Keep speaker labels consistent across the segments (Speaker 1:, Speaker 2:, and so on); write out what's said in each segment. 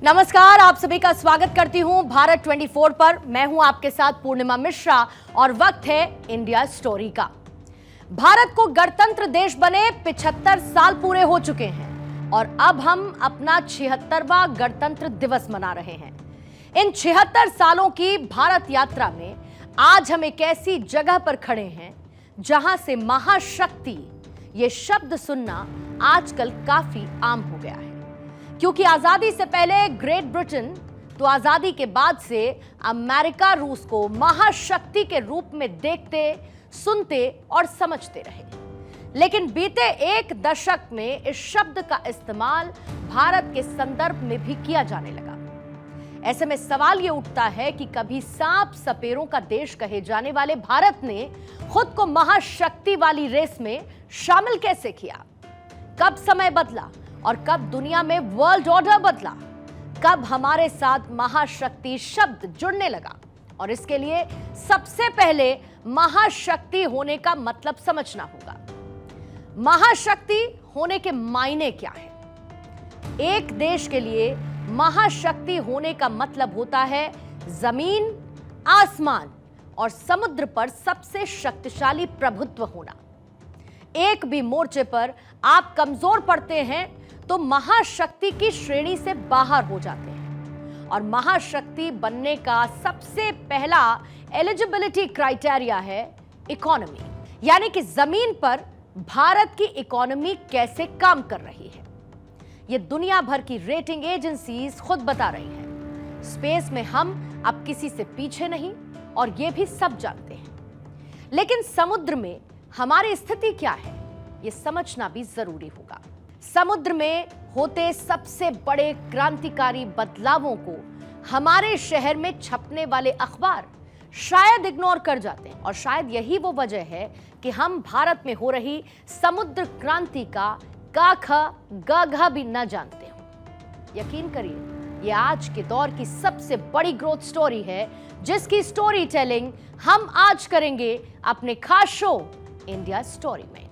Speaker 1: नमस्कार, आप सभी का स्वागत करती हूं भारत 24 पर। मैं हूं आपके साथ पूर्णिमा मिश्रा और वक्त है इंडिया स्टोरी का। भारत को गणतंत्र देश बने 75 साल पूरे हो चुके हैं और अब हम अपना 76वां गणतंत्र दिवस मना रहे हैं। इन 76 सालों की भारत यात्रा में आज हम एक ऐसी जगह पर खड़े हैं जहां से महाशक्ति ये शब्द सुनना आजकल काफी आम हो गया है, क्योंकि आजादी से पहले ग्रेट ब्रिटेन तो आजादी के बाद से अमेरिका रूस को महाशक्ति के रूप में देखते, सुनते और समझते रहे। लेकिन बीते एक दशक में इस शब्द का इस्तेमाल भारत के संदर्भ में भी किया जाने लगा। ऐसे में सवाल यह उठता है कि कभी सांप सपेरों का देश कहे जाने वाले भारत ने खुद को महाशक्ति वाली रेस में शामिल कैसे किया? कब समय बदला और कब दुनिया में वर्ल्ड ऑर्डर बदला? कब हमारे साथ महाशक्ति शब्द जुड़ने लगा? और इसके लिए सबसे पहले महाशक्ति होने का मतलब समझना होगा। महाशक्ति होने के मायने क्या है? एक देश के लिए महाशक्ति होने का मतलब होता है जमीन, आसमान और समुद्र पर सबसे शक्तिशाली प्रभुत्व होना। एक भी मोर्चे पर आप कमजोर पड़ते हैं तो महाशक्ति की श्रेणी से बाहर हो जाते हैं। और महाशक्ति बनने का सबसे पहला एलिजिबिलिटी क्राइटेरिया है इकोनॉमी, यानी कि जमीन पर भारत की इकोनॉमी कैसे काम कर रही है। यह दुनिया भर की रेटिंग एजेंसीज खुद बता रही हैं। स्पेस में हम अब किसी से पीछे नहीं और यह भी सब जानते हैं। लेकिन समुद्र में हमारी स्थिति क्या है, यह समझना भी जरूरी होगा। समुद्र में होते सबसे बड़े क्रांतिकारी बदलावों को हमारे शहर में छपने वाले अखबार शायद इग्नोर कर जाते हैं, और शायद यही वो वजह है कि हम भारत में हो रही समुद्र क्रांति का क ख ग घ भी न जानते हो। यकीन करिए, ये आज के दौर की सबसे बड़ी ग्रोथ स्टोरी है, जिसकी स्टोरी टेलिंग हम आज करेंगे अपने खास शो इंडिया स्टोरी में।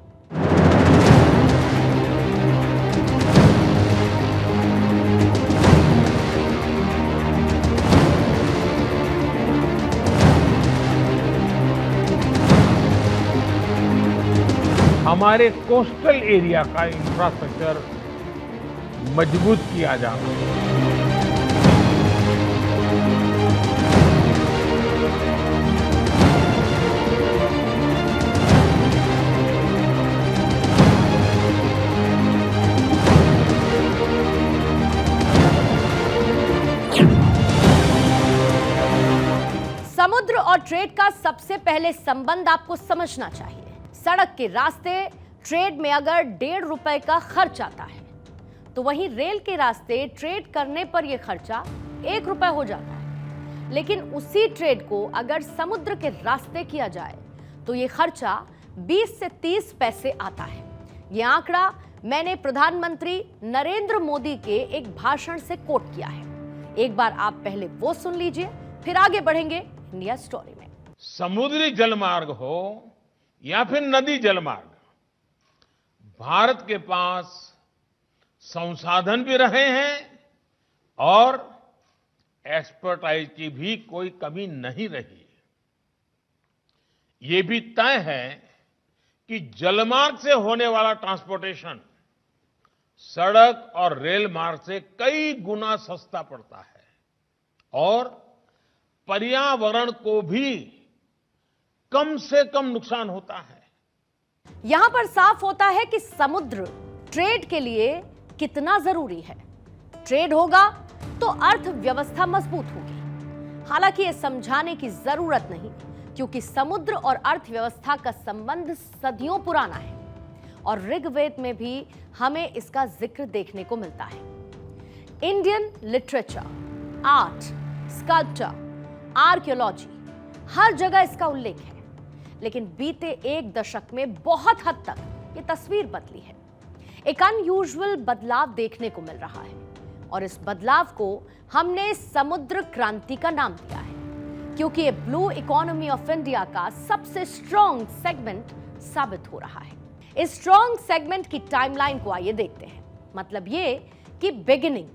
Speaker 2: हमारे कोस्टल एरिया का इंफ्रास्ट्रक्चर मजबूत किया जा रहा है।
Speaker 1: समुद्र और ट्रेड का सबसे पहले संबंध आपको समझना चाहिए। सड़क के रास्ते ट्रेड में अगर 1.5 रुपए का खर्च आता है, तो वहीं रेल के रास्ते ट्रेड करने पर यह खर्चा 1 रुपए हो जाता है। लेकिन उसी ट्रेड को अगर समुद्र के रास्ते किया जाए तो यह खर्चा 20 से 30 पैसे आता है। यह आंकड़ा मैंने प्रधानमंत्री नरेंद्र मोदी के एक भाषण से कोट किया है। एक बार आप पहले वो सुन लीजिए, फिर आगे बढ़ेंगे इंडिया स्टोरी में।
Speaker 2: समुद्री जलमार्ग हो या फिर नदी जलमार्ग, भारत के पास संसाधन भी रहे हैं और एक्सपर्टाइज की भी कोई कमी नहीं रही। ये भी तय है कि जलमार्ग से होने वाला ट्रांसपोर्टेशन सड़क और रेल मार्ग से कई गुना सस्ता पड़ता है और पर्यावरण को भी कम से कम नुकसान होता है।
Speaker 1: यहां पर साफ होता है कि समुद्र ट्रेड के लिए कितना जरूरी है। ट्रेड होगा तो अर्थव्यवस्था मजबूत होगी। हालांकि यह समझाने की जरूरत नहीं, क्योंकि समुद्र और अर्थव्यवस्था का संबंध सदियों पुराना है और ऋग्वेद में भी हमें इसका जिक्र देखने को मिलता है। Indian literature, art, sculpture, archaeology, हर जगह इसका उल्लेख है। लेकिन बीते एक दशक में बहुत हद तक ये तस्वीर बदली है। एक अनयूजुअल बदलाव देखने को मिल रहा है और इस बदलाव को हमने समुद्र क्रांति का नाम दिया है, क्योंकि ये ब्लू इकोनॉमी ऑफ इंडिया का सबसे स्ट्रॉन्ग सेगमेंट साबित हो रहा है। इस स्ट्रॉन्ग सेगमेंट की टाइमलाइन को आइए देखते हैं। मतलब ये कि बिगिनिंग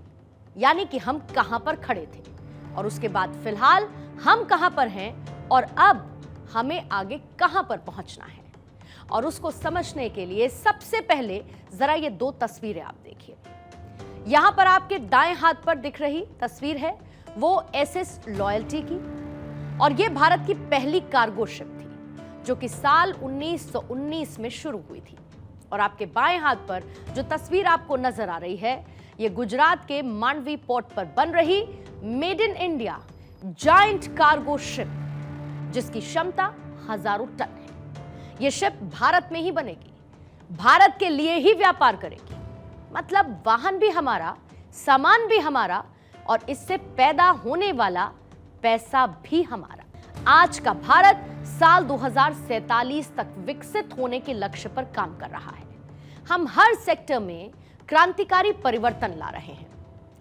Speaker 1: यानी कि हम कहां पर खड़े थे, और उसके बाद फिलहाल हम कहां पर हैं और अब हमें आगे कहां पर पहुंचना है। और उसको समझने के लिए सबसे पहले जरा ये दो तस्वीरें आप देखिए। यहां पर आपके दाएं हाथ पर दिख रही तस्वीर है वो एसएस लॉयल्टी की, और ये भारत की पहली कार्गो शिप थी जो कि साल 1919 में शुरू हुई थी। और आपके बाएं हाथ पर जो तस्वीर आपको नजर आ रही है ये गुजरात के मांडवी पोर्ट पर बन रही made in India giant cargo ship, जिसकी क्षमता हजारों टन है। यह शिप भारत में ही बनेगी, भारत के लिए ही व्यापार करेगी, मतलब वाहन भी हमारा, सामान भी हमारा, और इससे पैदा होने वाला पैसा भी हमारा। आज का भारत साल 2047 तक विकसित होने के लक्ष्य पर काम कर रहा है। हम हर सेक्टर में क्रांतिकारी परिवर्तन ला रहे हैं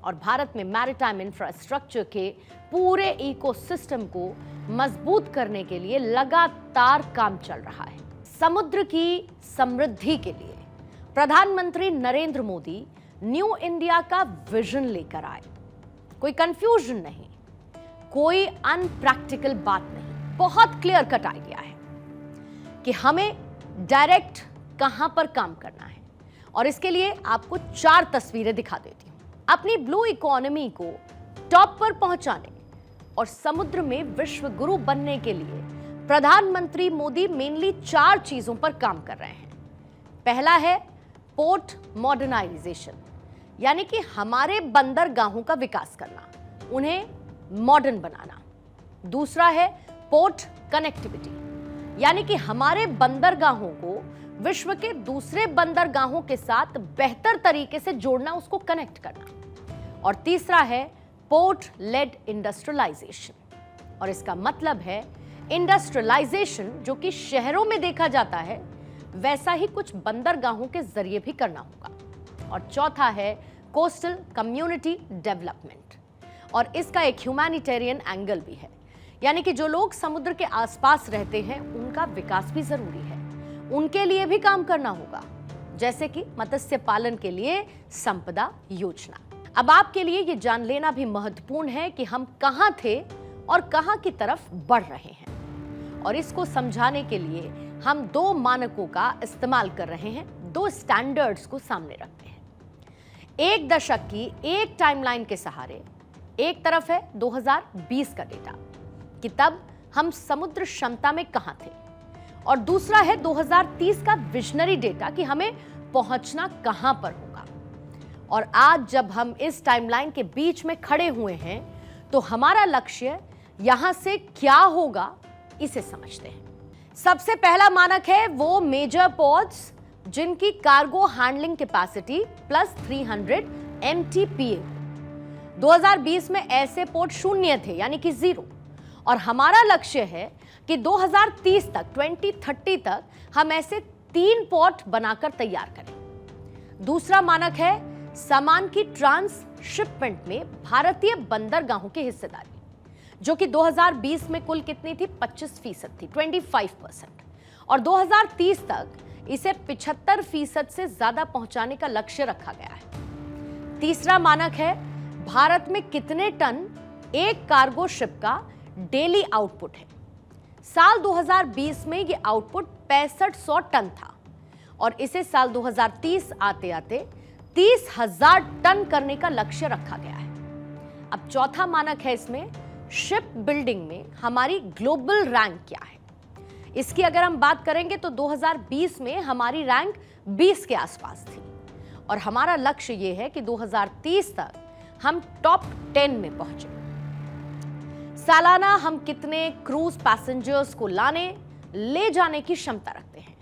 Speaker 1: और भारत में मैरीटाइम इंफ्रास्ट्रक्चर के पूरे इकोसिस्टम को मजबूत करने के लिए लगातार काम चल रहा है। समुद्र की समृद्धि के लिए प्रधानमंत्री नरेंद्र मोदी न्यू इंडिया का विजन लेकर आए। कोई कंफ्यूजन नहीं, कोई अनप्रैक्टिकल बात नहीं, बहुत क्लियर कट आइडिया है कि हमें डायरेक्ट कहां पर काम करना है। और इसके लिए आपको 4 तस्वीरें दिखा देती हूं। अपनी ब्लू इकोनॉमी को टॉप पर पहुंचाने और समुद्र में विश्व गुरु बनने के लिए प्रधानमंत्री मोदी मेनली 4 चीजों पर काम कर रहे हैं। पहला है पोर्ट मॉडर्नाइजेशन, यानी कि हमारे बंदरगाहों का विकास करना, उन्हें मॉडर्न बनाना। दूसरा है पोर्ट कनेक्टिविटी, यानी कि हमारे बंदरगाहों को विश्व के दूसरे बंदरगाहों के साथ बेहतर तरीके से जोड़ना, उसको कनेक्ट करना। और तीसरा है पोर्ट लेड इंडस्ट्रियलाइजेशन, और इसका मतलब है इंडस्ट्रियलाइजेशन जो कि शहरों में देखा जाता है वैसा ही कुछ बंदरगाहों के जरिए भी करना होगा। और चौथा है कोस्टल कम्युनिटी डेवलपमेंट, और इसका एक ह्यूमैनिटेरियन एंगल भी है, यानी कि जो लोग समुद्र के आसपास रहते हैं उनका विकास भी जरूरी है, उनके लिए भी काम करना होगा, जैसे कि मत्स्य पालन के लिए संपदा योजना। अब आपके लिए यह जान लेना भी महत्वपूर्ण है कि हम कहां थे और कहां की तरफ बढ़ रहे हैं। और इसको समझाने के लिए हम 2 मानकों का इस्तेमाल कर रहे हैं, 2 स्टैंडर्ड्स को सामने रखते हैं। एक दशक की एक टाइमलाइन के सहारे एक तरफ है 2020 का डेटा कि तब हम समुद्र क्षमता में कहां थे, और दूसरा है 2030 का विजनरी डेटा कि हमें पहुंचना कहां पर होगा। और आज जब हम इस टाइमलाइन के बीच में खड़े हुए हैं तो हमारा लक्ष्य यहां से क्या होगा इसे समझते हैं। सबसे पहला मानक है वो मेजर पोर्ट्स जिनकी cargo handling capacity plus 300 MTPA। 2020 में ऐसे पोर्ट 0 थे, यानी कि 0, और हमारा लक्ष्य है कि 2030 तक 2030 तक हम ऐसे 3 पोर्ट बनाकर तैयार करें। दूसरा मानक है सामान की ट्रांसशिपमेंट में भारतीय बंदरगाहों की हिस्सेदारी, जो कि 2020 में कुल कितनी थी, 25% थी, 25%, और 2030 तक इसे 75% से ज्यादा पहुंचाने का लक्ष्य रखा गया है। तीसरा मानक है भारत में कितने टन एक कार्गो शिप का डेली आउटपुट है। साल 2020 में यह आउटपुट 6500 टन था, और इसे साल 2030 आते आते 30,000 टन करने का लक्ष्य रखा गया है। अब चौथा मानक है इसमें शिप बिल्डिंग में हमारी ग्लोबल रैंक क्या है। इसकी अगर हम बात करेंगे तो 2020 में हमारी रैंक 20 के आसपास थी, और हमारा लक्ष्य यह है कि 2030 तक हम टॉप 10 में पहुंचे। सालाना हम कितने क्रूज पैसेंजर्स को लाने ले जाने की क्षमता रखते हैं।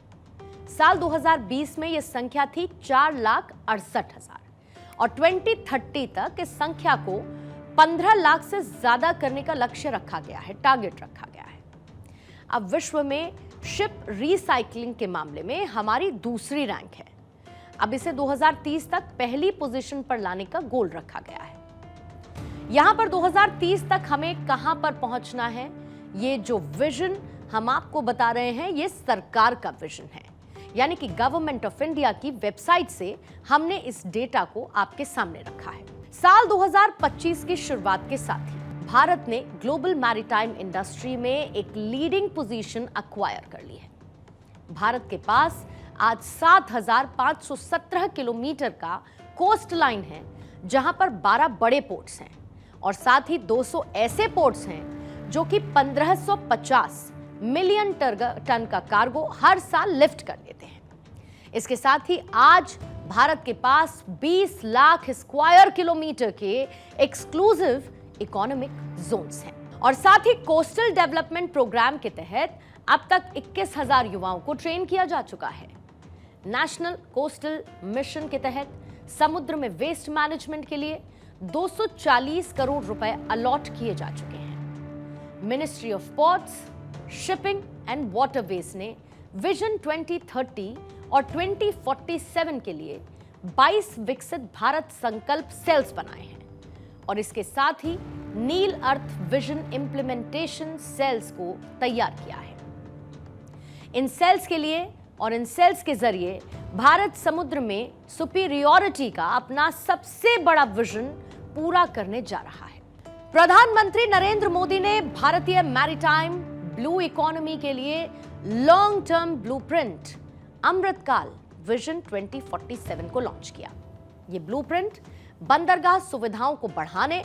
Speaker 1: साल 2020 में यह संख्या थी 4,68,000, और 2030 तक इस संख्या को 15 लाख से ज्यादा करने का लक्ष्य रखा गया है, टारगेट रखा गया है। अब विश्व में शिप रिसाइकलिंग के मामले में हमारी दूसरी रैंक है। अब इसे 2030 तक पहली पोजीशन पर लाने का गोल रखा गया है। यहां पर 2030 तक हमें कहां पर पहुंचना है, ये जो विजन हम आपको बता रहे हैं ये सरकार का विजन है, यानी कि गवर्नमेंट ऑफ इंडिया की वेबसाइट से हमने इस डेटा को आपके सामने रखा है। साल 2025 की शुरुआत के साथ ही भारत ने ग्लोबल मैरीटाइम इंडस्ट्री में एक लीडिंग पोजीशन एक्वायर कर ली है। भारत के पास आज 7,517 किलोमीटर का कोस्ट लाइन है, जहां पर 12 बड़े पोर्ट्स हैं और साथ ही 200 ऐसे पोर्ट्स हैं जो कि 1550 मिलियन टन का कार्गो हर साल लिफ्ट कर लेते हैं। इसके साथ ही आज भारत के पास 20 लाख स्क्वायर किलोमीटर के एक्सक्लूसिव इकोनॉमिक जोन्स हैं और साथ ही कोस्टल डेवलपमेंट प्रोग्राम के तहत अब तक 21,000 युवाओं को ट्रेन किया जा चुका है। नेशनल कोस्टल मिशन के तहत समुद्र में वेस्ट मैनेजमेंट के लिए 240 करोड़ रुपए अलॉट किए जा चुके हैं। Ministry of ports, shipping and waterways ने विजन 2030 और 2047 के लिए 22 विकसित भारत संकल्प सेल्स बनाए हैं और इसके साथ ही नील अर्थ विजन इंप्लीमेंटेशन सेल्स को तैयार किया है। इन सेल्स के लिए और इन सेल्स के जरिए भारत समुद्र में सुपीरियॉरिटी का अपना सबसे बड़ा विजन पूरा करने जा रहा है। प्रधानमंत्री नरेंद्र मोदी ने भारतीय मैरीटाइम ब्लू इकोनॉमी के लिए लॉन्ग टर्म ब्लूप्रिंट अमृतकाल विजन 2047 को लॉन्च किया। यह ब्लूप्रिंट बंदरगाह सुविधाओं को बढ़ाने,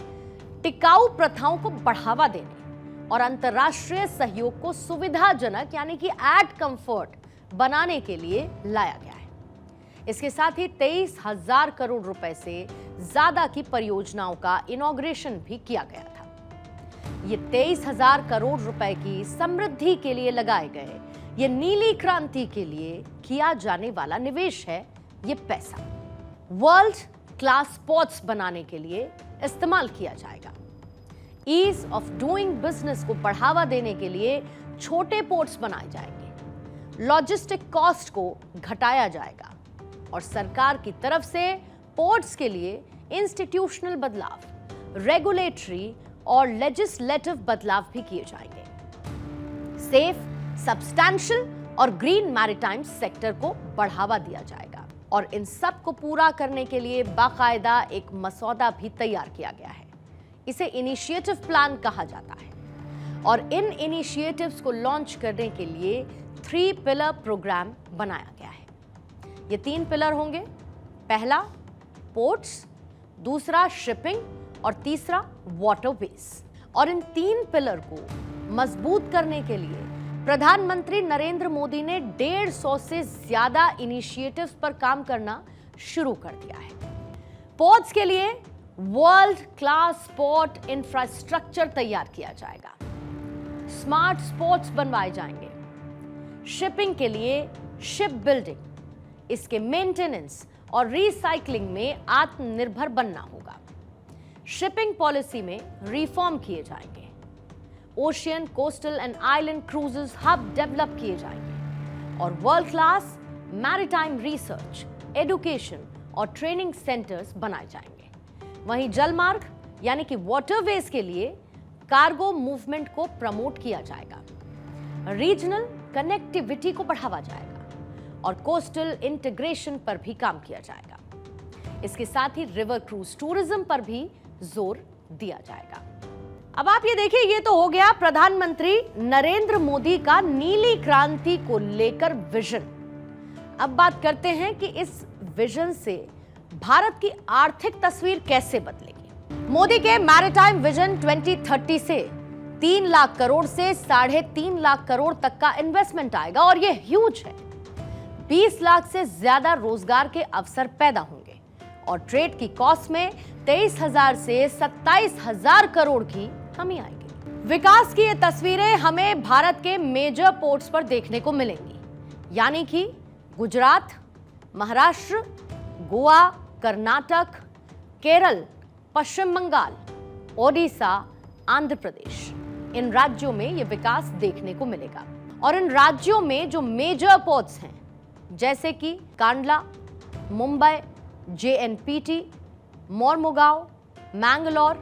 Speaker 1: टिकाऊ प्रथाओं को बढ़ावा देने और अंतर्राष्ट्रीय सहयोग को सुविधाजनक यानी कि एट कंफर्ट बनाने के लिए लाया गया है। इसके साथ ही 23,000 करोड़ रुपए से ज्यादा की परियोजनाओं का इनॉग्रेशन भी किया गया था। ये 23,000 करोड़ रुपए की समृद्धि के लिए लगाए गए ये नीली क्रांति के लिए किया जाने वाला निवेश है। ये पैसा वर्ल्ड क्लास पोर्ट्स बनाने के लिए इस्तेमाल किया जाएगा। ईज ऑफ डूइंग बिजनेस को बढ़ावा देने के लिए छोटे पोर्ट्स बनाए जाएंगे, लॉजिस्टिक कॉस्ट को घटाया जाएगा और सरकार की तरफ से पोर्ट्स के लिए इंस्टीट्यूशनल बदलाव, रेगुलेटरी और लेजिस्लेटिव बदलाव भी किए जाएंगे। सेफ, सब्सटैंशियल और ग्रीन मैरीटाइम सेक्टर को बढ़ावा दिया जाएगा और इन सब को पूरा करने के लिए बाकायदा एक मसौदा भी तैयार किया गया है। इसे इनिशिएटिव प्लान कहा जाता है और इन इनिशिएटिव्स को लॉन्च करने के लिए 3 पिलर प्रोग्राम बनाया गया है। ये 3 पिलर होंगे, पहला पोर्ट्स, दूसरा शिपिंग और तीसरा वाटरवेज। और इन 3 पिलर को मजबूत करने के लिए प्रधानमंत्री नरेंद्र मोदी ने 150 से ज्यादा इनिशिएटिव्स पर काम करना शुरू कर दिया है। पोर्ट्स के लिए वर्ल्ड क्लास पोर्ट इंफ्रास्ट्रक्चर तैयार किया जाएगा, स्मार्ट पोर्ट्स बनवाए जाएंगे। शिपिंग के लिए शिप बिल्डिंग, इसके मेंटेनेंस और रिसाइकलिंग में आत्मनिर्भर बनना होगा। शिपिंग पॉलिसी में रिफॉर्म किए जाएंगे। Ocean, coastal and island cruises hub develop किए जाएंगे और world class maritime research, education और ट्रेनिंग सेंटर्स बनाए जाएंगे। वहीं जलमार्ग यानी कि वाटरवेज के लिए कार्गो मूवमेंट को प्रमोट किया जाएगा, रीजनल कनेक्टिविटी को बढ़ावा जाएगा और कोस्टल इंटीग्रेशन पर भी काम किया जाएगा। इसके साथ ही रिवर क्रूज टूरिज्म पर भी जोर दिया जाएगा। अब आप ये देखिए, ये तो हो गया प्रधानमंत्री नरेंद्र मोदी का नीली क्रांति को लेकर विजन। अब बात करते हैं कि इस विजन से भारत की आर्थिक तस्वीर कैसे बदलेगी। मोदी के मैरीटाइम विजन 2030 से 3 लाख करोड़ से 3.5 लाख करोड़ तक का इन्वेस्टमेंट आएगा और ये ह्यूज है। 20 लाख से ज्यादा रोजगार के अवसर पैदा होंगे और ट्रेड की कॉस्ट में 23,000 से 27,000 करोड़ की कमी आएगी। विकास की ये तस्वीरें हमें भारत के मेजर पोर्ट्स पर देखने को मिलेंगी, यानी कि गुजरात, महाराष्ट्र, गोवा, कर्नाटक, केरल, पश्चिम बंगाल, ओडिशा, आंध्र प्रदेश। इन राज्यों में यह विकास देखने को मिलेगा और इन राज्यों में जो मेजर पोर्ट्स हैं जैसे कि कांडला, मुंबई, JNPT, मोरमुगांव, मैंगलोर,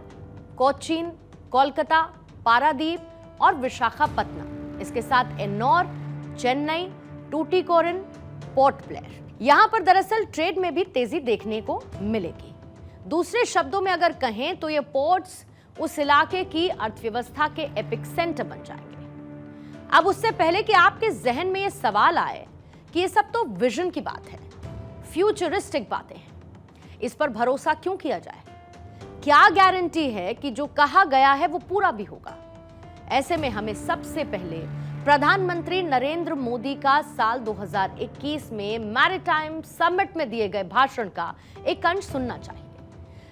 Speaker 1: कोचीन, कोलकाता, पारादीप और विशाखापत्तनम, इसके साथ एन्नौर, चेन्नई, टूटिकोरिन, पोर्ट ब्लेयर। यहां पर दरअसल ट्रेड में भी तेजी देखने को मिलेगी। दूसरे शब्दों में अगर कहें तो ये पोर्ट्स उस इलाके की अर्थव्यवस्था के एपिक सेंटर बन जाएंगे। अब उससे पहले कि आपके जहन में ये सवाल आए कि ये सब तो विजन की बात है, फ्यूचरिस्टिक बातें हैं, इस पर भरोसा क्यों किया जाए? क्या गारंटी है कि जो कहा गया है वो पूरा भी होगा? ऐसे में हमें सबसे पहले प्रधानमंत्री नरेंद्र मोदी का साल 2021 में मैरीटाइम समिट में दिए गए भाषण का एक अंश सुनना चाहिए,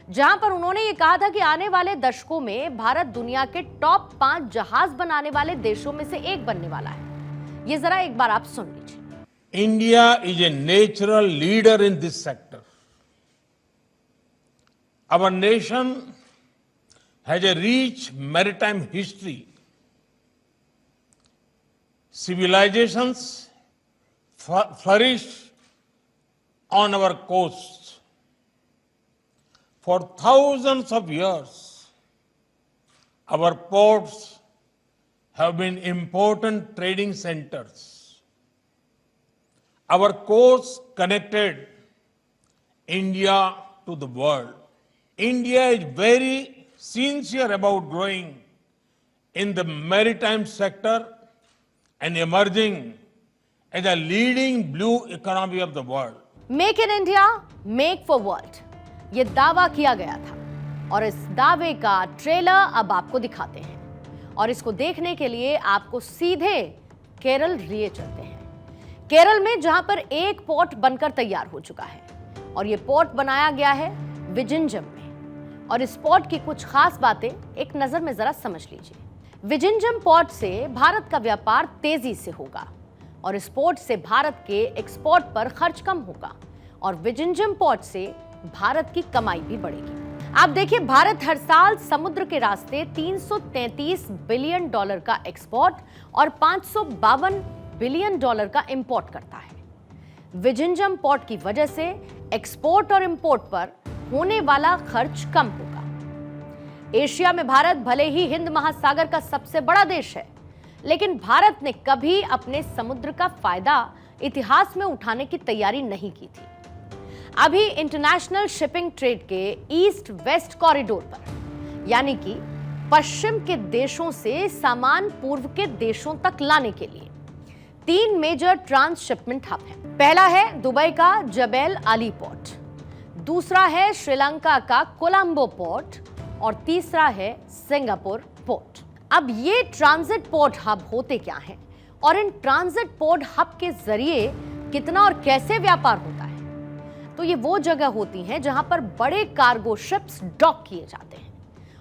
Speaker 1: जहां पर उन्होंने ये कहा था कि आने वाले दशकों में भारत दुनिया के टॉप 5 जहाज बनाने वाले देशों में से एक बनने वाला है। ये जरा एक बार आप सुन लीजिए।
Speaker 2: India is a natural leader in this sector. Our nation has a rich maritime history. Civilizations flourished on our coasts. For thousands of years, our ports have been important trading centers. Our coasts connected India to the world. India is very sincere about growing in the maritime sector and emerging as a leading blue economy of the world.
Speaker 1: Make in India, make for world, ये दावा किया गया था और इस दावे का trailer अब आपको दिखाते हैं। और इसको देखने के लिए आपको सीधे केरल लिए चलते हैं। केरल में जहां पर एक पोर्ट बनकर तैयार हो चुका है और ये पोर्ट बनाया गया है विजिंजम में। और इस पोर्ट की कुछ खास बातें एक नजर में जरा समझ लीजिए। विजिंजम पोर्ट से भारत का व्यापार तेजी से होगा और इस पोर्ट से भारत के एक्सपोर्ट पर खर्च कम होगा और विजिंजम पोर्ट से भारत की कमाई भी बढ़ेगी। आप देखिए, भारत हर साल समुद्र के रास्ते 333 बिलियन डॉलर का एक्सपोर्ट और 552 बिलियन डॉलर का इंपोर्ट करता है। विजिंजम पोर्ट की वजह से एक्सपोर्ट और इंपोर्ट पर होने वाला खर्च कम होगा। एशिया में भारत भले ही हिंद महासागर का सबसे बड़ा देश है, लेकिन भारत ने कभी अपने समुद्र का फायदा इतिहास में उठाने की तैयारी नहीं की थी। अभी इंटरनेशनल शिपिंग ट्रेड के ईस्ट वेस्ट कॉरिडोर पर, यानी कि पश्चिम के देशों से सामान पूर्व के देशों तक लाने के लिए 3 मेजर ट्रांसशिपमेंट हब हैं। पहला है दुबई का जबेल अली पोर्ट, दूसरा है श्रीलंका का कोलंबो पोर्ट और तीसरा है सिंगापुर पोर्ट। अब ये ट्रांजिट पोर्ट हब होते क्या हैं और इन ट्रांजिट पोर्ट हब के जरिए कितना और कैसे व्यापार होता है? तो ये वो जगह होती हैं जहां पर बड़े कार्गो शिप्स डॉक किए जाते हैं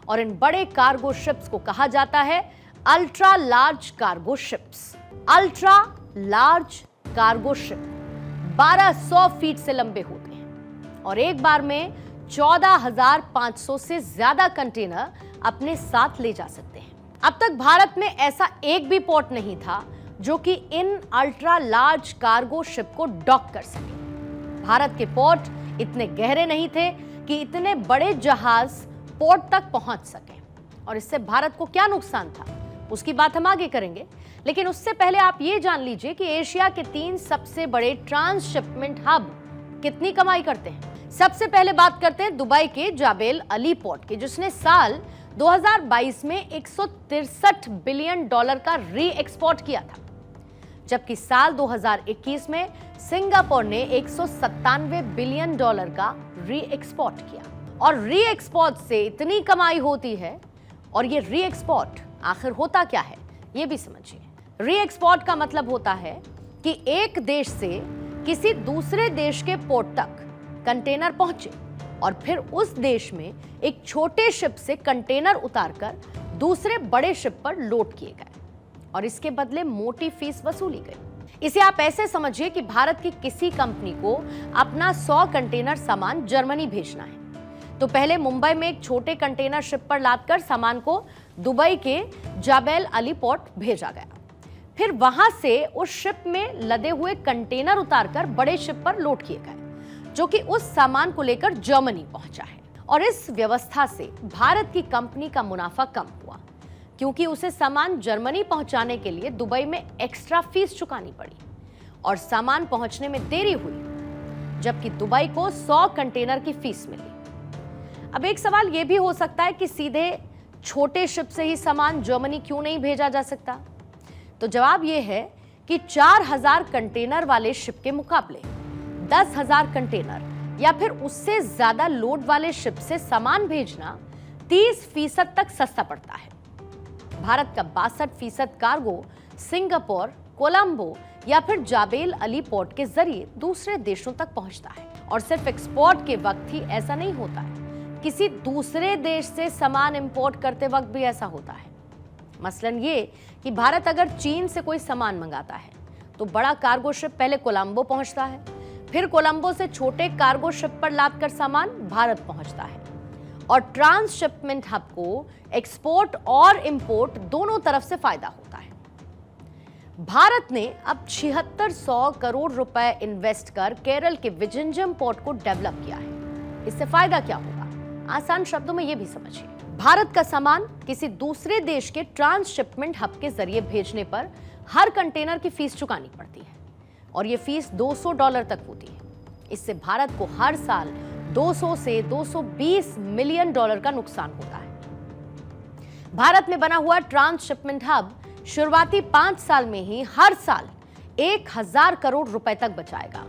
Speaker 1: और इन बड़े कार्गो शिप्स को कहा जाता है ultra large cargo ships. Ultra large cargo ship 1200 feet से लंबे होते हैं और एक बार में 14,500 से ज्यादा कंटेनर अपने साथ ले जा सकते हैं। अब तक भारत में ऐसा एक भी पोर्ट नहीं था जो कि इन अल्ट्रा लार्ज कार्गो शिप को डॉक कर सके। भारत के पोर्ट इतने गहरे नहीं थे कि इतने बड़े जहाज पोर्ट तक पहुंच सके और इससे भारत को क्या नुकसान था उसकी बात हम आगे करेंगे, लेकिन उससे पहले आप ये जान लीजिए कि एशिया के 3 सबसे बड़े ट्रांसशिपमेंट हब कितनी कमाई करते हैं। सबसे पहले बात करते हैं दुबई के जाबेल अली पोर्ट की, जिसने साल 2022 में 163 बिलियन डॉलर का री एक्सपोर्ट किया था, जबकि साल 2021 में सिंगापुर ने 197 बिलियन डॉलर का री एक्सपोर्ट किया। और री एक्सपोर्ट से इतनी कमाई होती है, और ये री एक्सपोर्ट आखिर होता क्या है ये भी समझिए। री एक्सपोर्ट का मतलब होता है कि एक देश से किसी दूसरे देश के पोर्ट तक कंटेनर पहुंचे और फिर उस देश में एक छोटे शिप से कंटेनर उतारकर दूसरे बड़े शिप पर लोड किए गए और इसके बदले मोटी फीस वसूली गई। इसे आप ऐसे समझिए कि भारत की किसी कंपनी को अपना 100 कंटेनर सामान जर्मनी भेजना है तो पहले मुंबई में एक छोटे कंटेनर शिप पर लादकर सामान को दुबई के जाबेल अली पोर्ट भेजा गया। फिर वहां से उस शिप में लदे हुए कंटेनर उतारकर बड़े शिप पर लोड किए गए जो कि उस सामान को लेकर जर्मनी पहुंचा है। और इस व्यवस्था से भारत की कंपनी का मुनाफा कम हुआ क्योंकि उसे सामान जर्मनी पहुंचाने के लिए दुबई में एक्स्ट्रा फीस चुकानी पड़ी और सामान पहुंचने में देरी हुई, जबकि दुबई को 100 कंटेनर की फीस मिली। अब एक सवाल यह भी हो सकता है कि सीधे छोटे शिप से ही सामान जर्मनी क्यों नहीं भेजा जा सकता? तो जवाब यह है कि 4000 कंटेनर वाले शिप के मुकाबले 10,000 कंटेनर या फिर उससे ज्यादा लोड वाले शिप से सामान भेजना 30% तक सस्ता पड़ता है। भारत का 62% कार्गो सिंगापुर, कोलंबो या फिर जाबेल अली पोर्ट के जरिए दूसरे देशों तक पहुंचता है। और सिर्फ एक्सपोर्ट के वक्त ही ऐसा नहीं होता है, किसी दूसरे देश से सामान इंपोर्ट करते वक्त भी ऐसा होता है। मसलन ये कि भारत अगर चीन से कोई सामान मंगाता है तो बड़ा कार्गो शिप पहले कोलंबो पहुंचता है, फिर कोलंबो से छोटे कार्गो शिप पर लादकर सामान भारत पहुंचता है। और ट्रांसशिपमेंट हब को एक्सपोर्ट और इंपोर्ट दोनों तरफ से फायदा होता है। भारत ने अब 7600 करोड़ रुपए इन्वेस्ट कर केरल के विजिंजम पोर्ट को डेवलप किया है। इससे फायदा क्या होगा? आसान शब्दों में यह भी समझिए। भारत का सामान किसी दूसरे देश के ट्रांसशिपमेंट हब के जरिए भेजने पर हर कंटेनर की फीस चुकानी पड़ती है और यह फीस $200 तक होती है। इससे भारत को हर साल 200 से 220 मिलियन डॉलर का नुकसान होता है। भारत में बना हुआ ट्रांसशिपमेंट हब शुरुआती 5 साल में ही हर साल 1000 करोड़ रुपए तक बचाएगा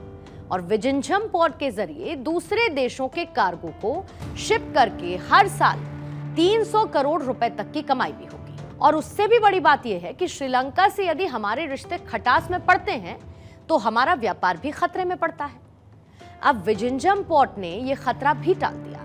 Speaker 1: और विजिंजम पोर्ट के जरिए दूसरे देशों के कार्गो को शिप करके हर साल 300 करोड़ रुपए तक की कमाई भी होगी। और उससे भी बड़ी बात यह है कि श्रीलंका से यदि हमारे रिश्ते खटास में पड़ते हैं तो हमारा व्यापार भी खतरे में पड़ता है। अब विजिंजम पोर्ट ने यह खतरा भी टाल दिया।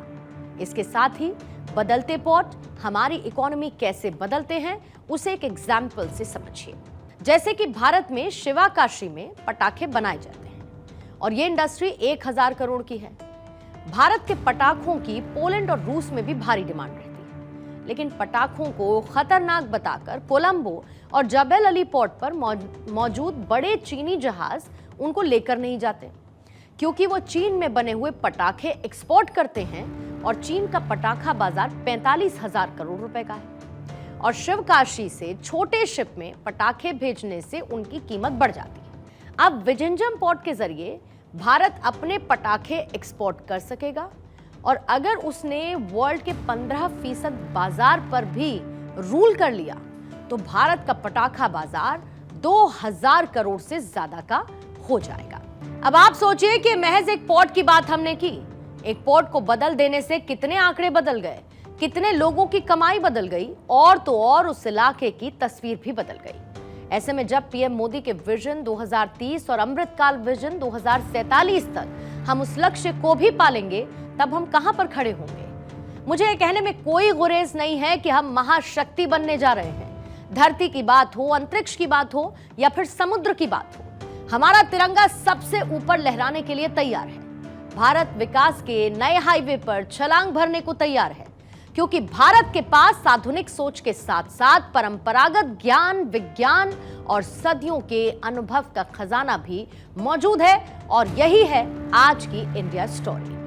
Speaker 1: इसके साथ ही बदलते पोर्ट हमारी इकोनॉमी कैसे बदलते हैं उसे एक एग्जाम्पल से समझिए। जैसे कि भारत में शिवाकाशी में पटाखे बनाए जाते हैं और ये इंडस्ट्री 1000 करोड़ की है। भारत के पटाखों की पोलैंड और रूस में भी भारी डिमांड रहती है, लेकिन पटाखों को खतरनाक बताकर कोलंबो और जाबेल अली पोर्ट पर मौजूद बड़े चीनी जहाज उनको लेकर नहीं जाते, क्योंकि वो चीन में बने हुए पटाखे एक्सपोर्ट करते हैं और चीन का पटाखा बाजार 45,000 करोड़ रुपए का है। और शिवकाशी से छोटे शिप में पटाखे भेजने से उनकी कीमत बढ़ जाती है। अब विजिंजम पोर्ट के जरिए भारत अपने पटाखे एक्सपोर्ट कर सकेगा और अगर उसने वर्ल्ड के 15% बाजार पर भी रूल कर लिया तो भारत का पटाखा बाजार 2000 करोड़ से ज्यादा का हो जाएगा। अब आप सोचिए कि महज एक पोर्ट की बात हमने की, एक पोर्ट को बदल देने से कितने आंकड़े बदल गए, कितने लोगों की कमाई बदल गई और तो और उस इलाके की तस्वीर भी बदल गई। ऐसे में जब पीएम मोदी के विजन 2030 और अमृतकाल विजन 2047 तक हम उस लक्ष्य को भी पालेंगे, तब हम कहां पर खड़े होंगे? मुझे ये कहने में कोई गुरेज नहीं है कि हम महाशक्ति बनने जा रहे हैं। धरती की बात हो, अंतरिक्ष की बात हो या फिर समुद्र की बात हो, हमारा तिरंगा सबसे ऊपर लहराने के लिए तैयार है। भारत विकास के नए हाईवे पर छलांग भरने को तैयार है, क्योंकि भारत के पास आधुनिक सोच के साथ साथ परंपरागत ज्ञान, विज्ञान और सदियों के अनुभव का खजाना भी मौजूद है। और यही है आज की इंडिया स्टोरी।